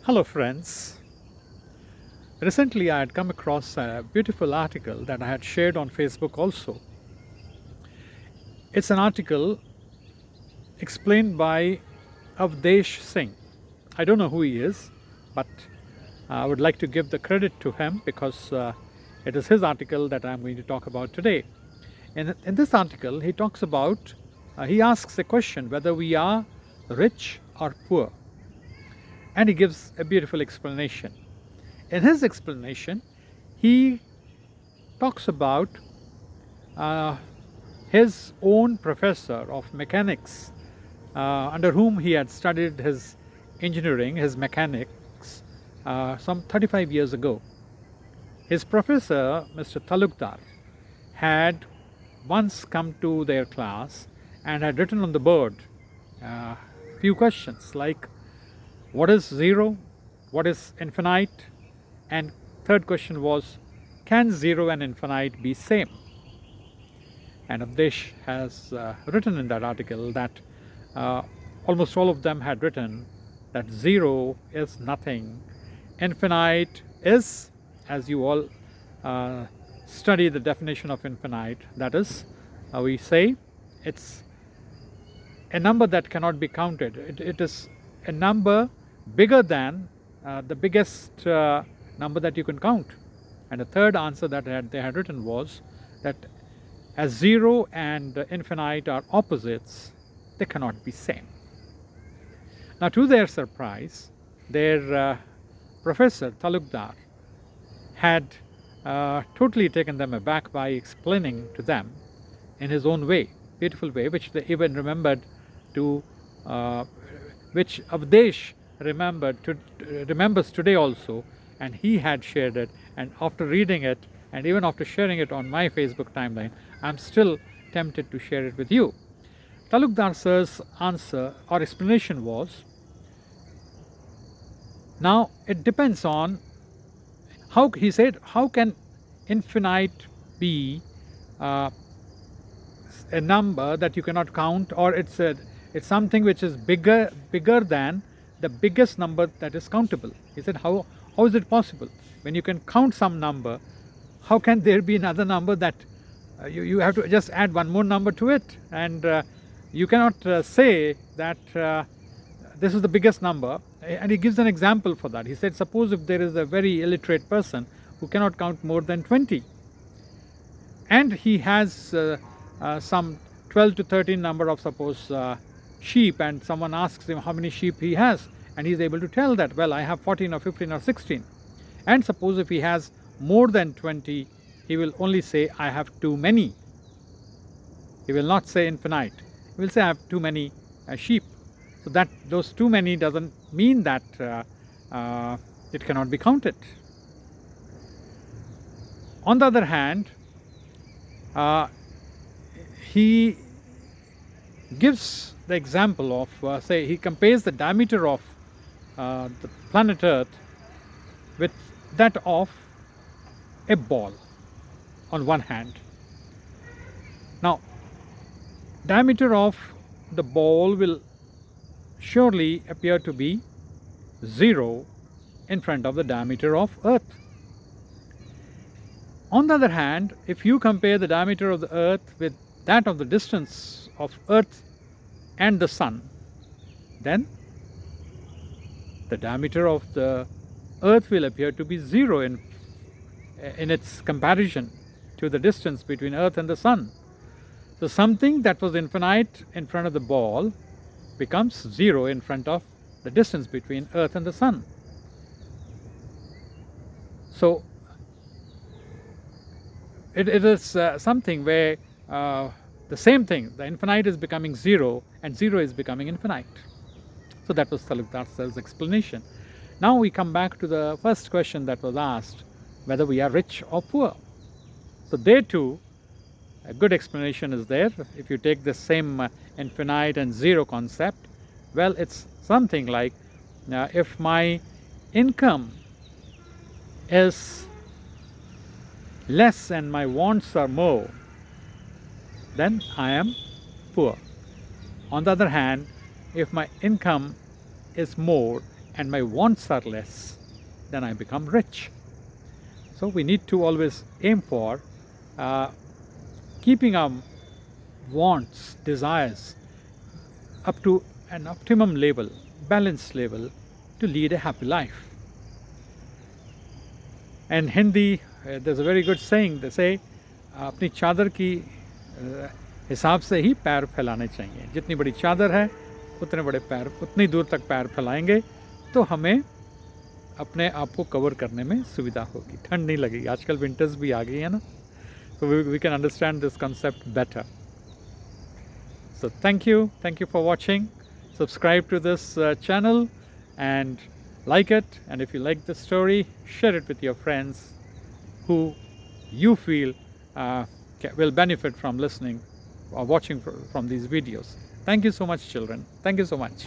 Hello, friends. Recently, I had come across a beautiful article that I had shared on Facebook also. It's an article explained by Avdesh Singh. I don't know who he is, but I would like to give the credit to him because it is his article that I'm going to talk about today. In this article, he talks about, he asks a question whether we are rich or poor, and he gives a beautiful explanation. In his explanation, he talks about uh, his own professor of mechanics, under whom he had studied his engineering, his mechanics, some 35 years ago. His professor, Mr. Talukdar, had once come to their class and had written on the board a few questions like, what is zero? What is infinite? And third question was, can zero and infinite be same? And Avdesh has written in that article that almost all of them had written that zero is nothing, infinite is, as you all study the definition of infinite, that is, we say it's a number that cannot be counted. It is a number bigger than the biggest number that you can count. And the third answer that they had written was that as zero and infinite are opposites, they cannot be same. Now, to their surprise, their professor Talukdar had totally taken them aback by explaining to them in his own way, beautiful way, which they even remembered to, which Avdesh remembers today also, and he had shared it. And after reading it, and even after sharing it on my Facebook timeline, I'm still tempted to share it with you. Talukdar sir's answer or explanation was, now it depends on how, he said, how can infinite be a number that you cannot count, or it's something which is bigger than the biggest number that is countable. He said, how is it possible? When you can count some number, how can there be another number that you have to just add one more number to it? And you cannot say that this is the biggest number. And he gives an example for that. He said, suppose if there is a very illiterate person who cannot count more than 20, and he has some 12 to 13 number of, suppose, sheep, and someone asks him how many sheep he has, and he's able to tell that, well, I have 14 or 15 or 16. And suppose if he has more than 20, he will only say, I have too many. He will not say infinite. He will say, I have too many sheep. So that those too many doesn't mean that it cannot be counted. On the other hand, he gives the example of, say, he compares the diameter of the planet Earth with that of a ball on one hand. Now, diameter of the ball will surely appear to be zero in front of the diameter of Earth. On the other hand, if you compare the diameter of the Earth with that of the distance of Earth and the Sun, then the diameter of the Earth will appear to be zero in its comparison to the distance between Earth and the Sun. So something that was infinite in front of the ball becomes zero in front of the distance between Earth and the Sun. So it is something where the same thing, the infinite is becoming zero and zero is becoming infinite. So that was Talukdar's explanation. Now we come back to the first question that was asked, whether we are rich or poor. So there too, a good explanation is there. If you take the same infinite and zero concept, well, it's something like, if my income is less and my wants are more, then I am poor. On the other hand, if my income is more and my wants are less, then I become rich. So we need to always aim for keeping our wants, desires up to an optimum level, balanced level, to lead a happy life. And Hindi, there's a very good saying, they say, अपनी चादर की हिसाब से ही पैर फैलाने चाहिए. जितनी बड़ी चादर है उतने बड़े पैर, उतनी दूर तक पैर फैलाएंगे तो हमें अपने आप को कवर करने में सुविधा होगी, ठंड नहीं लगेगी. आजकल विंटर्स भी आ गई है ना, so we can understand this concept better. So thank you for watching. Subscribe to this channel and like it, and if you like the story, share it with your friends who you feel will benefit from listening or watching from these videos. Thank you so much, children. Thank you so much.